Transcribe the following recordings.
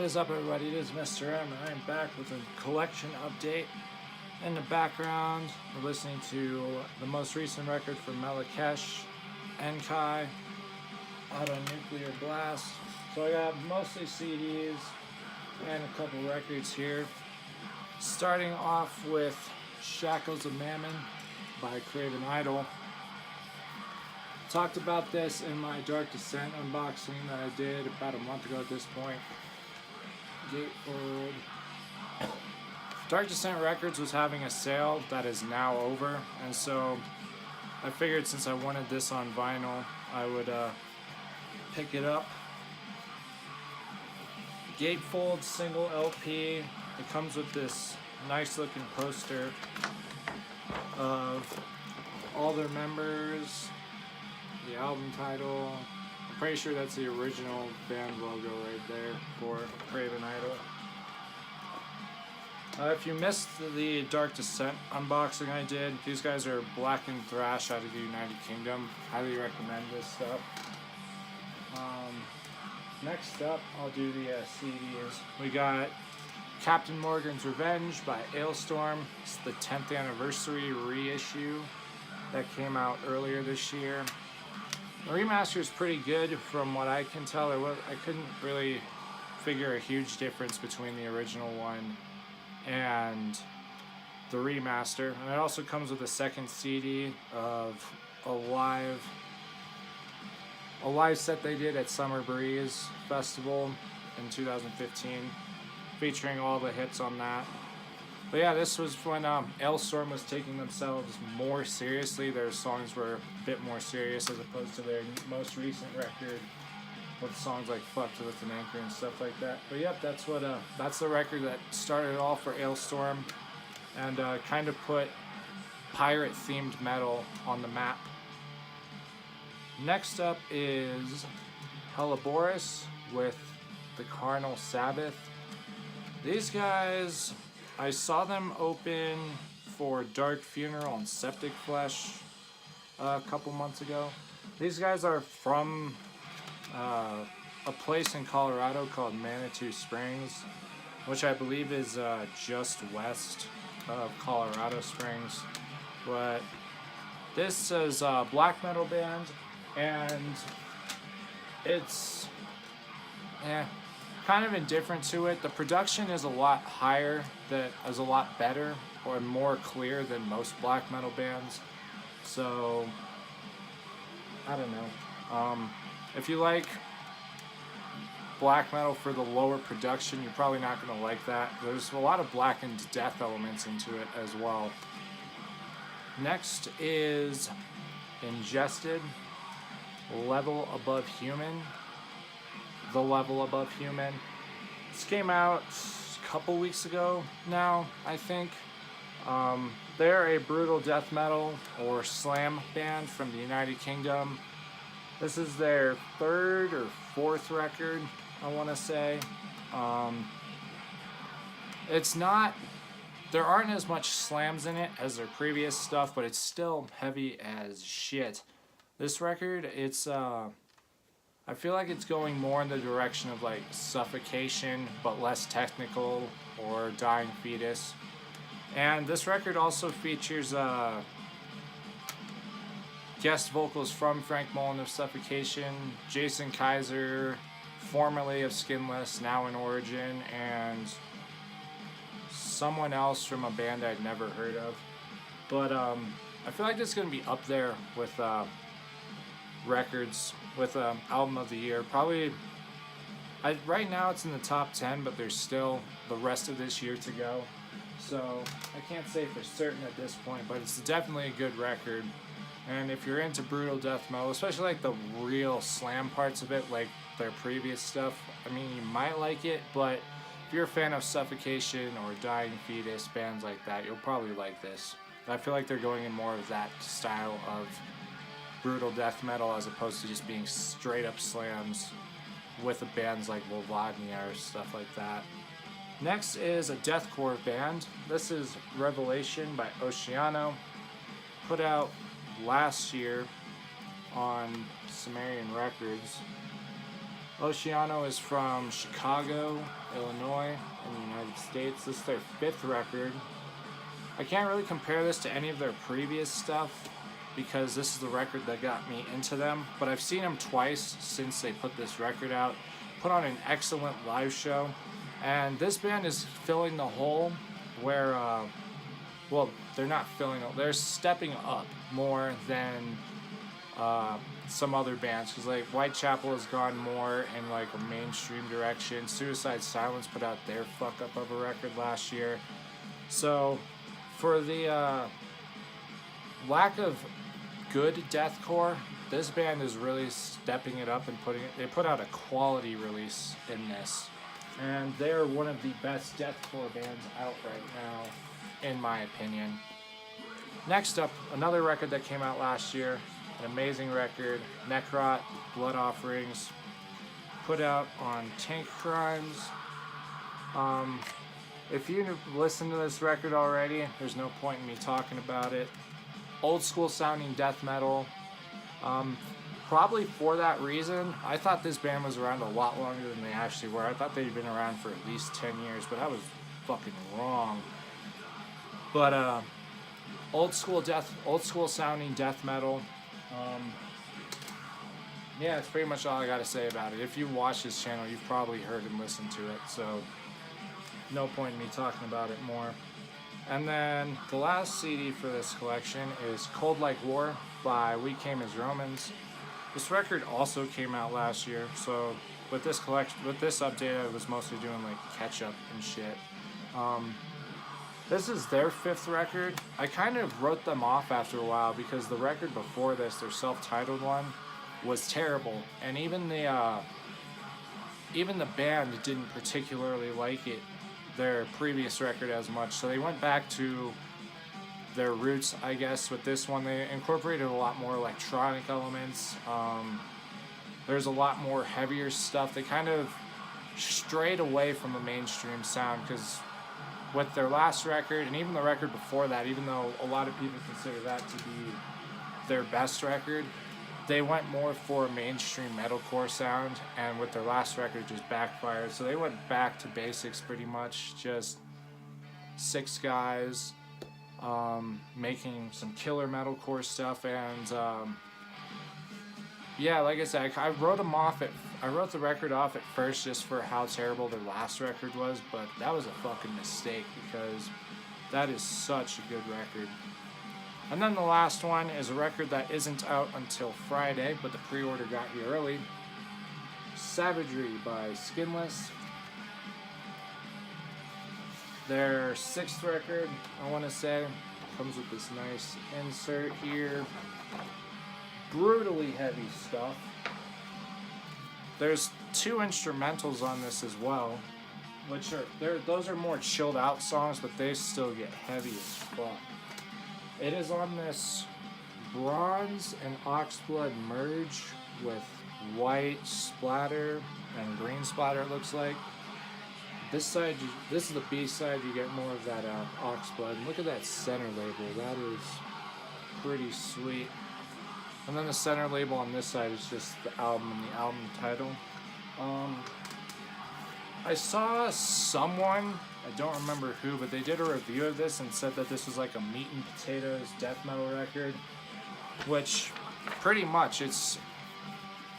What is up, everybody? It is Mr. M, and I am back with a collection update. In the background, we're listening to the most recent record from Malakesh Enkai out on Nuclear Blast. So I got mostly CDs and a couple records here. Starting off with Shackles of Mammon by Craven Idol. Talked about this in my Dark Descent unboxing that I did about a month ago at this point. Gatefold. Dark Descent Records was having a sale that is now over, and so I figured since I wanted this on vinyl, I would pick it up. Gatefold single LP. It comes with this nice looking poster of all their members, the album title. I'm pretty sure that's the original band logo right there for Craven Idol. If you missed the Dark Descent unboxing I did, these guys are black and thrash out of the United Kingdom. Highly recommend this stuff. Next up, I'll do the CDs. We got Captain Morgan's Revenge by Ailstorm. It's the 10th anniversary reissue that came out earlier this year. The remaster is pretty good from what I can tell. I couldn't really figure a huge difference between the original one and the remaster. And it also comes with a second CD of a live set they did at Summer Breeze Festival in 2015, featuring all the hits on that. But yeah, this was when Ailstorm was taking themselves more seriously. Their songs were a bit more serious as opposed to their most recent record with songs like Fucked with an Anchor and stuff like that. But yep, that's the record that started it all for Ailstorm and kind of put pirate-themed metal on the map. Next up is Helleborus with the Carnal Sabbath. These guys, I saw them open for Dark Funeral and Septic Flesh a couple months ago. These guys are from a place in Colorado called Manitou Springs, which I believe is just west of Colorado Springs. But this is a black metal band, and it's kind of indifferent to it. The production is a lot higher, that is a lot better or more clear than most black metal bands. So I don't know. If you like black metal for the lower production, you're probably not going to like that. There's a lot of blackened death elements into it as well. Next is Ingested, Level Above Human. The Level Above Human. This came out a couple weeks ago now, I think. They're a brutal death metal or slam band from the United Kingdom. This is their third or fourth record, I want to say. There aren't as much slams in it as their previous stuff, but it's still heavy as shit. This record, I feel like it's going more in the direction of like Suffocation, but less technical, or Dying Fetus. And this record also features guest vocals from Frank Mullen of Suffocation, Jason Kaiser, formerly of Skinless, now in Origin, and someone else from a band I'd never heard of. But I feel like this is going to be up there with records, with album of the year. Probably, right now it's in the top 10, but there's still the rest of this year to go. So I can't say for certain at this point, but it's definitely a good record. And if you're into brutal death metal, especially like the real slam parts of it, like their previous stuff, I mean, you might like it, but if you're a fan of Suffocation or Dying Fetus, bands like that, you'll probably like this. I feel like they're going in more of that style of brutal death metal as opposed to just being straight up slams with bands like Volvodnia or stuff like that. Next is a deathcore band. This is Revelation by Oceano, put out last year on Sumerian Records. Oceano is from Chicago, Illinois, in the United States. This is their 5th record. I can't really compare this to any of their previous stuff because this is the record that got me into them, but I've seen them twice since they put this record out. Put on an excellent live show, and this band is filling the hole where, well, they're not filling it, they're stepping up more than some other bands, because like Whitechapel has gone more in like a mainstream direction. Suicide Silence put out their fuck up of a record last year. So for the lack of good deathcore, this band is really stepping it up and they put out a quality release in this, and they're one of the best deathcore bands out right now, in my opinion. Next up, another record that came out last year, an amazing record, Necrot, Blood Offerings, put out on Tank Crimes. If you listened to this record already, there's no point in me talking about it. Old school sounding death metal. Probably for that reason, I thought this band was around a lot longer than they actually were. I thought they'd been around for at least 10 years, but I was fucking wrong. But old school sounding death metal. Yeah, that's pretty much all I gotta say about it. If you watch this channel, you've probably heard and listened to it, so no point in me talking about it more. And then the last CD for this collection is Cold Like War by We Came as Romans. This record also came out last year, so with this update, I was mostly doing like catch up and shit. This is their 5th record. I kind of wrote them off after a while because the record before this, their self-titled one, was terrible, and even the band didn't particularly like it, their previous record, as much. So they went back to their roots, I guess. With this one, they incorporated a lot more electronic elements. There's a lot more heavier stuff. They kind of strayed away from the mainstream sound, because with their last record, and even the record before that, even though a lot of people consider that to be their best record, they went more for a mainstream metalcore sound, and with their last record, just backfired. So they went back to basics pretty much, just 6 guys making some killer metalcore stuff. And yeah, like I said, I wrote the record off at first just for how terrible their last record was, but that was a fucking mistake, because that is such a good record. And then the last one is a record that isn't out until Friday, but the pre-order got here early. Savagery by Skinless. Their 6th record, I want to say, comes with this nice insert here. Brutally heavy stuff. There's 2 instrumentals on this as well, which those are more chilled out songs, but they still get heavy as fuck. It is on this bronze and oxblood merge with white splatter and green splatter, it looks like. This is the B side, you get more of that oxblood. And look at that center label, that is pretty sweet. And then the center label on this side is just the album and the album title. I saw someone, I don't remember who, but they did a review of this and said that this was like a meat and potatoes death metal record, which pretty much, it's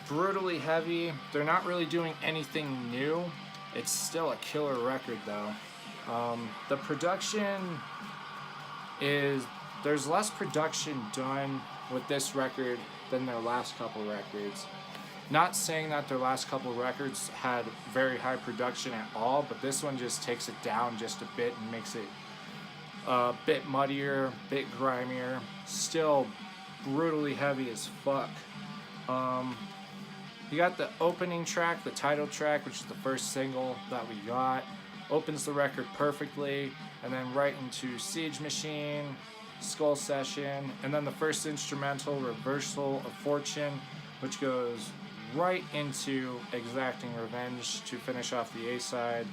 brutally heavy. They're not really doing anything new. It's still a killer record though. The production there's less production done with this record than their last couple records. Not saying that their last couple records had very high production at all, but this one just takes it down just a bit and makes it a bit muddier, a bit grimier, still brutally heavy as fuck. You got the opening track, the title track, which is the first single that we got. Opens the record perfectly, and then right into Siege Machine, Skull Session, and then the first instrumental, Reversal of Fortune, which goes right into Exacting Revenge to finish off the A side.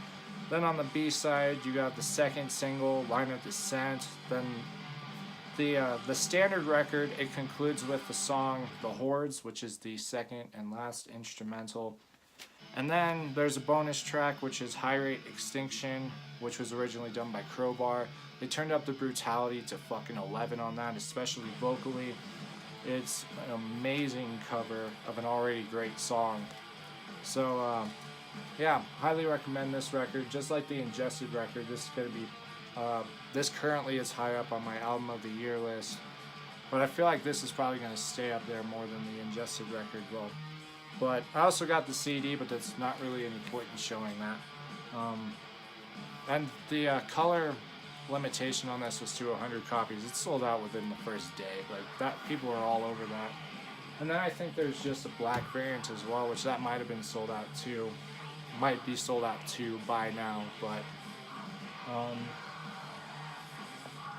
Then on the B side, you got the second single, Line of Descent. Then the standard record, it concludes with the song The Hordes, which is the second and last instrumental. And then there's a bonus track, which is High Rate Extinction, which was originally done by Crowbar. They turned up the brutality to fucking 11 on that, especially vocally. It's an amazing cover of an already great song. So, yeah, highly recommend this record. Just like the Ingested record, this is going to be, this currently is high up on my album of the year list. But I feel like this is probably going to stay up there more than the Ingested record will. But I also got the CD, but that's not really any point in showing that. And the color limitation on this was to 100 copies. It sold out within the first day. Like that, people are all over that. And then I think there's just a black variant as well, which that might have been sold out too. Might be sold out too by now, but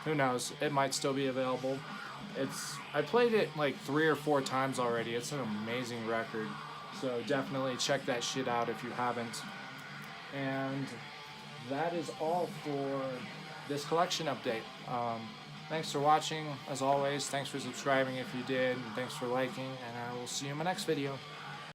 who knows? It might still be available. I played it like 3 or 4 times already. It's an amazing record. So definitely check that shit out if you haven't. And that is all for this collection update. Thanks for watching, as always. Thanks for subscribing if you did. And thanks for liking. And I will see you in my next video.